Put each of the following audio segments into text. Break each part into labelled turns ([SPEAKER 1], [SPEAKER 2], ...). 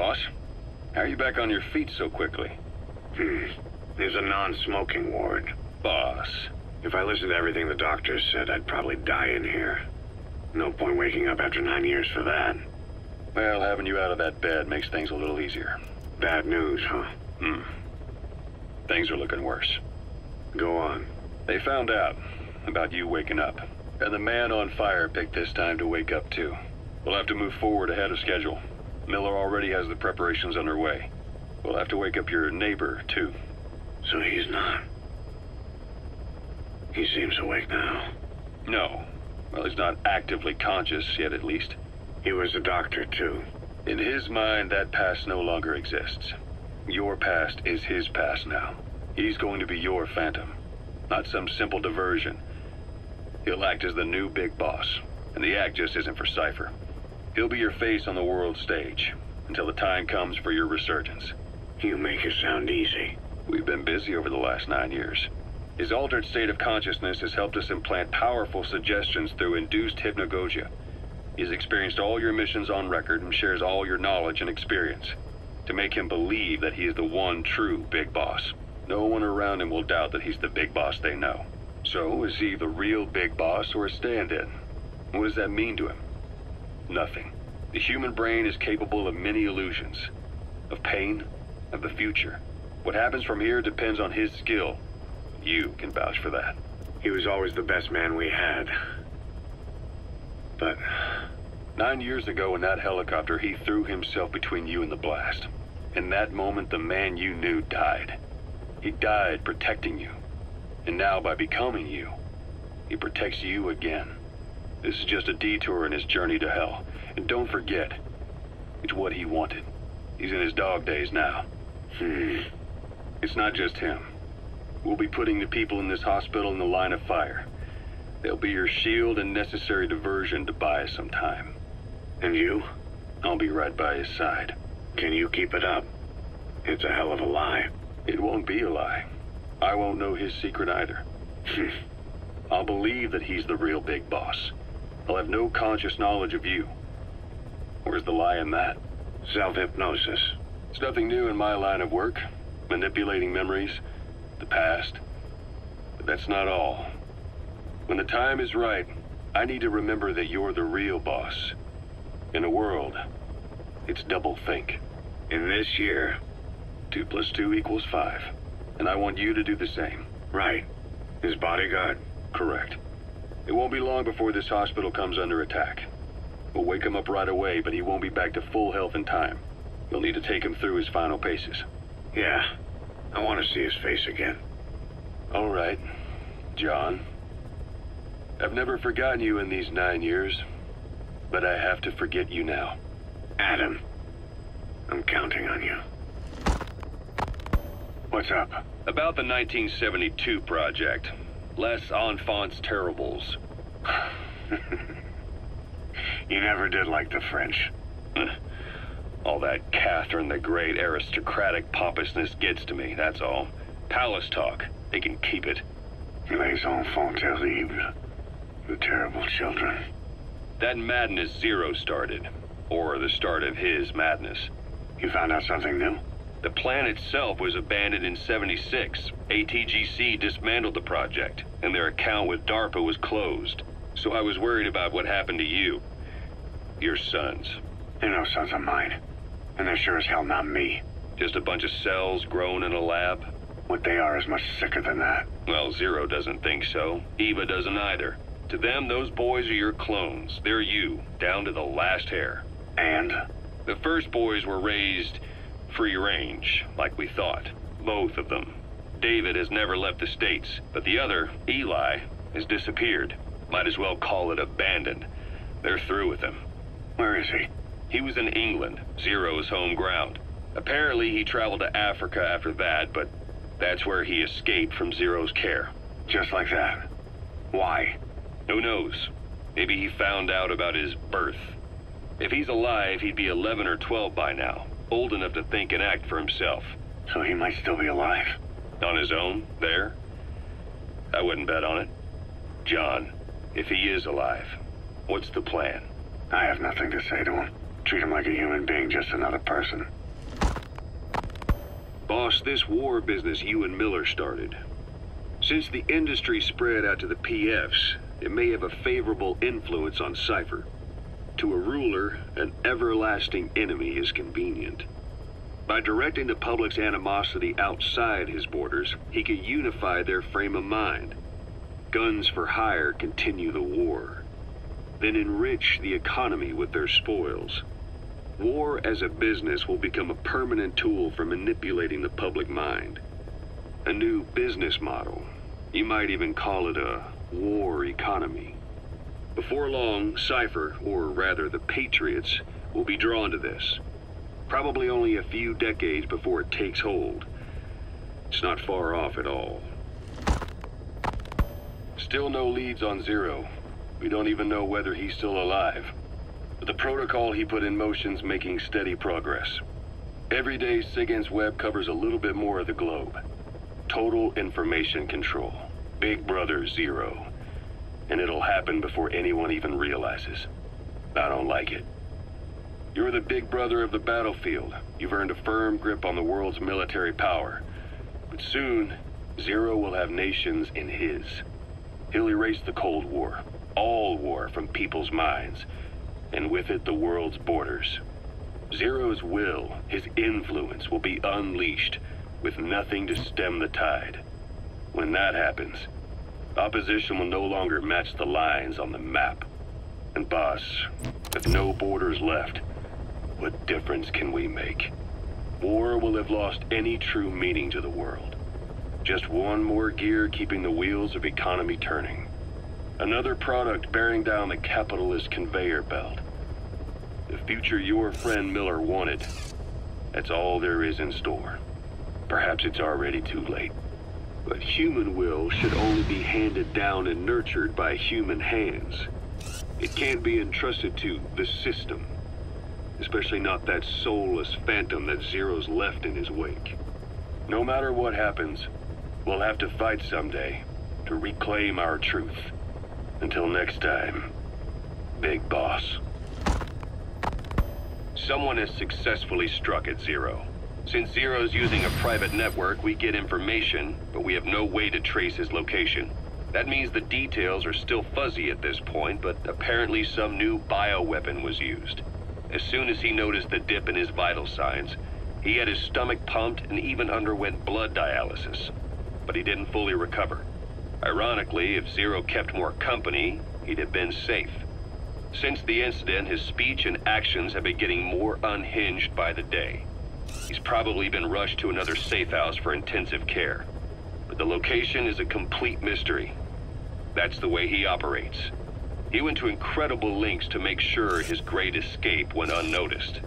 [SPEAKER 1] boss. How are you back on your feet so quickly?
[SPEAKER 2] There's a non-smoking ward.
[SPEAKER 1] Boss.
[SPEAKER 2] If I listened to everything the doctors said, I'd probably die in here. No point waking up after 9 years for that.
[SPEAKER 1] Well, having you out of that bed makes things a little easier.
[SPEAKER 2] Bad news, huh?
[SPEAKER 1] Things are looking worse.
[SPEAKER 2] Go on.
[SPEAKER 1] They found out about you waking up, and the man on fire picked this time to wake up too. We'll have to move forward ahead of schedule. Miller already has the preparations underway. We'll have to wake up your neighbor too.
[SPEAKER 2] So he's not. He seems awake now.
[SPEAKER 1] No. Well, he's not actively conscious yet, at least.
[SPEAKER 2] He was a doctor too.
[SPEAKER 1] In his mind, that past no longer exists. Your past is his past now. He's going to be your phantom, not some simple diversion. He'll act as the new big boss, and the act just isn't for Cypher. He'll be your face on the world stage, until the time comes for your resurgence.
[SPEAKER 2] You make it sound easy.
[SPEAKER 1] We've been busy over the last 9 years. His altered state of consciousness has helped us implant powerful suggestions through induced hypnagogia. He's experienced all your missions on record and shares all your knowledge and experience, to make him believe that he is the one true big boss. No one around him will doubt that he's the big boss they know. So, is he the real big boss or a stand-in? What does that mean to him? Nothing. The human brain is capable of many illusions. Of pain, of the future. What happens from here depends on his skill. You can vouch for that.
[SPEAKER 2] He was always the best man we had. But
[SPEAKER 1] 9 years ago in that helicopter, he threw himself between you and the blast. In that moment, the man you knew died. He died protecting you. And now, by becoming you, he protects you again. This is just a detour in his journey to hell. And don't forget, it's what he wanted. He's in his dog days now. It's not just him. We'll be putting the people in this hospital in the line of fire. They'll be your shield and necessary diversion to buy us some time.
[SPEAKER 2] And you?
[SPEAKER 1] I'll be right by his side.
[SPEAKER 2] Can you keep it up? It's a hell of a lie.
[SPEAKER 1] It won't be a lie. I won't know his secret either. I'll believe that he's the real big boss. I'll have no conscious knowledge of you. Where's the lie in that?
[SPEAKER 2] Self-hypnosis.
[SPEAKER 1] It's nothing new in my line of work. Manipulating memories, the past. But that's not all. When the time is right, I need to remember that you're the real boss. In a world, it's double think.
[SPEAKER 2] In this year,
[SPEAKER 1] 2 + 2 = 5. And I want you to do the same.
[SPEAKER 2] Right. His bodyguard?
[SPEAKER 1] Correct. It won't be long before this hospital comes under attack. We'll wake him up right away, but he won't be back to full health in time. We'll need to take him through his final paces.
[SPEAKER 2] Yeah. I want to see his face again.
[SPEAKER 1] All right, John. I've never forgotten you in these 9 years, but I have to forget you now.
[SPEAKER 2] Adam, I'm counting on you. What's up?
[SPEAKER 1] About the 1972 project. Les Enfants Terribles.
[SPEAKER 2] You never did like the French.
[SPEAKER 1] All that Catherine the Great aristocratic pompousness gets to me, that's all. Palace talk. They can keep it.
[SPEAKER 2] Les enfants terribles. The terrible children.
[SPEAKER 1] That madness Zero started. Or the start of his madness.
[SPEAKER 2] You found out something new?
[SPEAKER 1] The plan itself was abandoned in '76. ATGC dismantled the project, and their account with DARPA was closed. So I was worried about what happened to you. Your sons.
[SPEAKER 2] They're no sons of mine. And they're sure as hell not me.
[SPEAKER 1] Just a bunch of cells grown in a lab?
[SPEAKER 2] What they are is much sicker than that.
[SPEAKER 1] Well, Zero doesn't think so. Eva doesn't either. To them, those boys are your clones. They're you, down to the last hair.
[SPEAKER 2] And?
[SPEAKER 1] The first boys were raised free range, like we thought. Both of them. David has never left the States, but the other, Eli, has disappeared. Might as well call it abandoned. They're through with him.
[SPEAKER 2] Where is he?
[SPEAKER 1] He was in England, Zero's home ground. Apparently he traveled to Africa after that, but that's where he escaped from Zero's care.
[SPEAKER 2] Just like that. Why?
[SPEAKER 1] Who knows? Maybe he found out about his birth. If he's alive, he'd be 11 or 12 by now. Old enough to think and act for himself.
[SPEAKER 2] So he might still be alive.
[SPEAKER 1] On his own, there? I wouldn't bet on it. John, if he is alive, what's the plan?
[SPEAKER 2] I have nothing to say to him. Treat him like a human being, just another person.
[SPEAKER 1] Boss, this war business you and Miller started. Since the industry spread out to the PFs, it may have a favorable influence on Cypher. To a ruler, an everlasting enemy is convenient. By directing the public's animosity outside his borders, he could unify their frame of mind. Guns for hire continue the war, then enrich the economy with their spoils. War as a business will become a permanent tool for manipulating the public mind. A new business model. You might even call it a war economy. Before long, Cypher, or rather the Patriots, will be drawn to this. Probably only a few decades before it takes hold. It's not far off at all. Still no leads on Zero. We don't even know whether he's still alive. But the protocol he put in motion's making steady progress. Every day, SIGINT's web covers a little bit more of the globe. Total information control. Big Brother Zero. And it'll happen before anyone even realizes. I don't like it. You're the big brother of the battlefield. You've earned a firm grip on the world's military power. But soon, Zero will have nations in his. He'll erase the Cold War, all war, from people's minds, and with it the world's borders. Zero's will, his influence, will be unleashed, with nothing to stem the tide. When that happens, opposition will no longer match the lines on the map. And boss, with no borders left, what difference can we make? War will have lost any true meaning to the world. Just one more gear keeping the wheels of economy turning. Another product bearing down the capitalist conveyor belt. The future your friend Miller wanted. That's all there is in store. Perhaps it's already too late. But human will should only be handed down and nurtured by human hands. It can't be entrusted to the system. Especially not that soulless phantom that Zero's left in his wake. No matter what happens, we'll have to fight someday to reclaim our truth. Until next time, Big Boss. Someone has successfully struck at Zero. Since Zero's using a private network, we get information, but we have no way to trace his location. That means the details are still fuzzy at this point, but apparently some new bioweapon was used. As soon as he noticed the dip in his vital signs, he had his stomach pumped and even underwent blood dialysis. But he didn't fully recover. Ironically, if Zero kept more company, he'd have been safe. Since the incident, his speech and actions have been getting more unhinged by the day. He's probably been rushed to another safe house for intensive care. But the location is a complete mystery. That's the way he operates. He went to incredible lengths to make sure his great escape went unnoticed.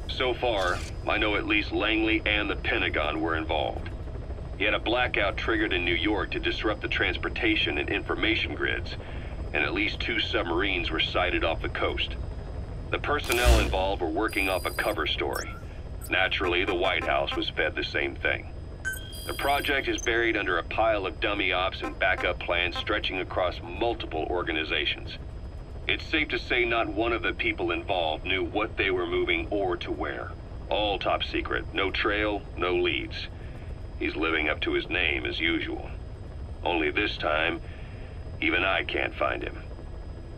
[SPEAKER 1] So far, I know at least Langley and the Pentagon were involved. He had a blackout triggered in New York to disrupt the transportation and information grids, and at least 2 submarines were sighted off the coast. The personnel involved were working off a cover story. Naturally, the White House was fed the same thing. The project is buried under a pile of dummy ops and backup plans stretching across multiple organizations. It's safe to say not one of the people involved knew what they were moving or to where. All top secret, no trail, no leads. He's living up to his name as usual. Only this time, even I can't find him.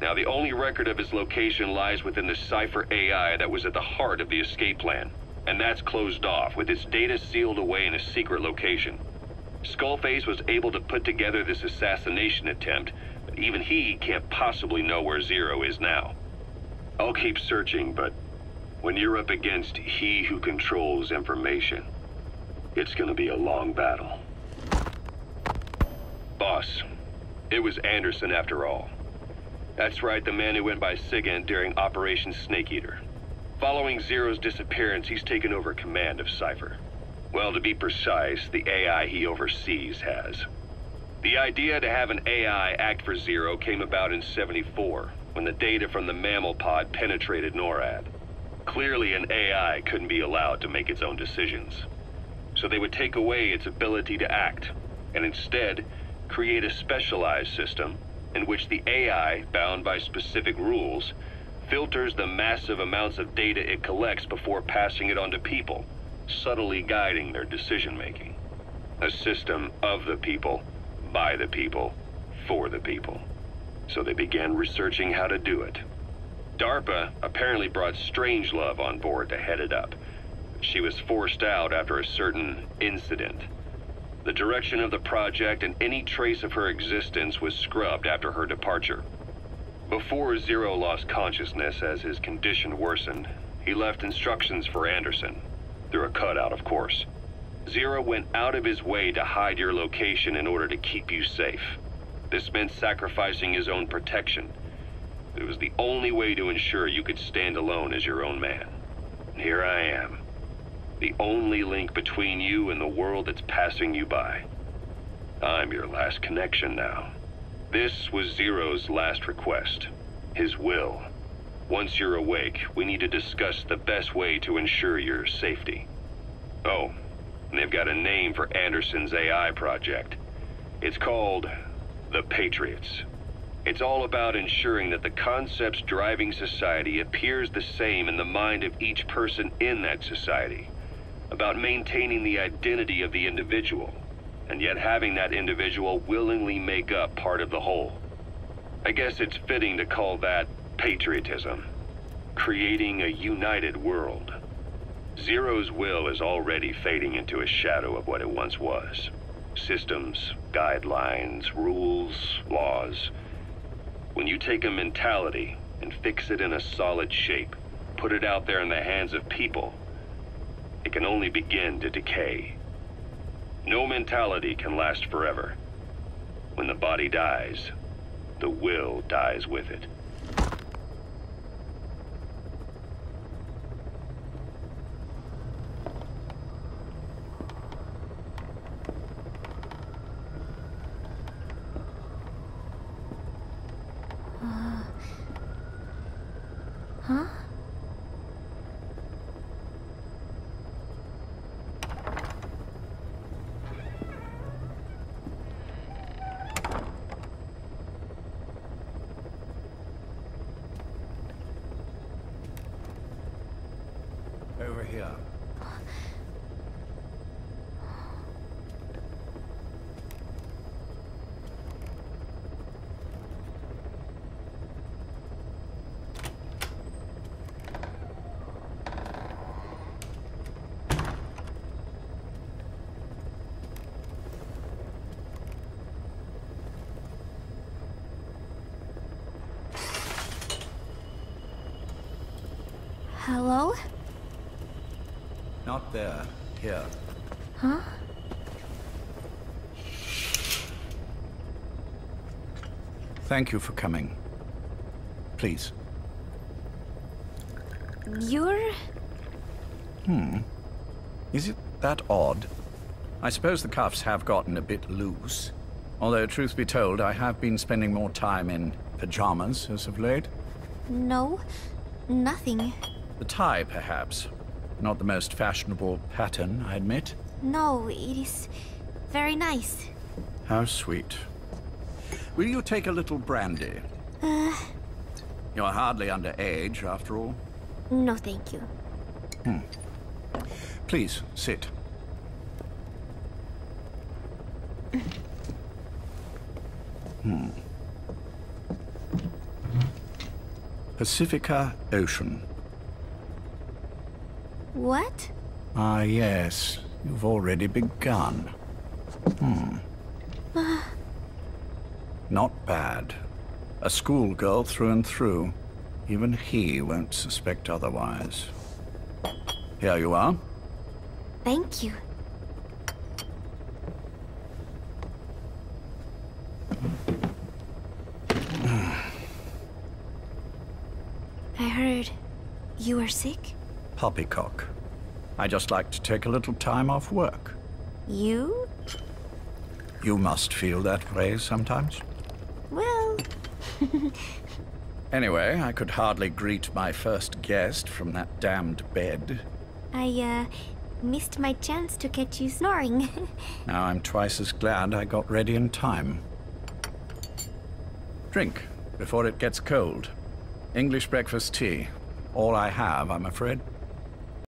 [SPEAKER 1] Now, the only record of his location lies within the Cypher AI that was at the heart of the escape plan. And that's closed off, with its data sealed away in a secret location. Skullface was able to put together this assassination attempt, but even he can't possibly know where Zero is now. I'll keep searching, but when you're up against he who controls information, it's gonna be a long battle. Boss, it was Anderson after all. That's right, the man who went by SIGINT during Operation Snake Eater. Following Zero's disappearance, he's taken over command of Cypher. Well, to be precise, the AI he oversees has. The idea to have an AI act for Zero came about in '74, when the data from the mammal pod penetrated NORAD. Clearly, an AI couldn't be allowed to make its own decisions. So they would take away its ability to act, and instead, create a specialized system in which the AI, bound by specific rules, filters the massive amounts of data it collects before passing it on to people, subtly guiding their decision-making. A system of the people, by the people, for the people. So they began researching how to do it. DARPA apparently brought Strangelove on board to head it up. She was forced out after a certain incident. The direction of the project and any trace of her existence was scrubbed after her departure. Before Zero lost consciousness as his condition worsened, he left instructions for Anderson, through a cutout, of course. Zero went out of his way to hide your location in order to keep you safe. This meant sacrificing his own protection. It was the only way to ensure you could stand alone as your own man. And here I am, the only link between you and the world that's passing you by. I'm your last connection now. This was Zero's last request, his will. Once you're awake, we need to discuss the best way to ensure your safety. Oh, and they've got a name for Anderson's AI project. It's called the Patriots. It's all about ensuring that the concepts driving society appears the same in the mind of each person in that society. About maintaining the identity of the individual, and yet having that individual willingly make up part of the whole. I guess it's fitting to call that patriotism. Creating a united world. Zero's will is already fading into a shadow of what it once was. Systems, guidelines, rules, laws. When you take a mentality and fix it in a solid shape, put it out there in the hands of people, it can only begin to decay. No mentality can last forever. When the body dies, the will dies with it.
[SPEAKER 3] Huh?
[SPEAKER 4] Over here.
[SPEAKER 3] Hello?
[SPEAKER 4] Not there. Here.
[SPEAKER 3] Huh?
[SPEAKER 4] Thank you for coming. Please.
[SPEAKER 3] You're...
[SPEAKER 4] Is it that odd? I suppose the cuffs have gotten a bit loose. Although, truth be told, I have been spending more time in pajamas as of late.
[SPEAKER 3] No, nothing.
[SPEAKER 4] The tie, perhaps. Not the most fashionable pattern, I admit.
[SPEAKER 3] No, it is very nice.
[SPEAKER 4] How sweet. Will you take a little brandy? You're hardly underage, after all.
[SPEAKER 3] No, thank you.
[SPEAKER 4] Please, sit. Pacifica Ocean.
[SPEAKER 3] What?
[SPEAKER 4] Ah, yes. You've already begun. Not bad. A schoolgirl through and through. Even he won't suspect otherwise. Here you are.
[SPEAKER 3] Thank you. I heard you were sick?
[SPEAKER 4] Poppycock. I just like to take a little time off work.
[SPEAKER 3] You?
[SPEAKER 4] You must feel that way sometimes.
[SPEAKER 3] Well...
[SPEAKER 4] Anyway, I could hardly greet my first guest from that damned bed.
[SPEAKER 3] I, missed my chance to catch you snoring.
[SPEAKER 4] Now I'm twice as glad I got ready in time. Drink, before it gets cold. English breakfast tea. All I have, I'm afraid.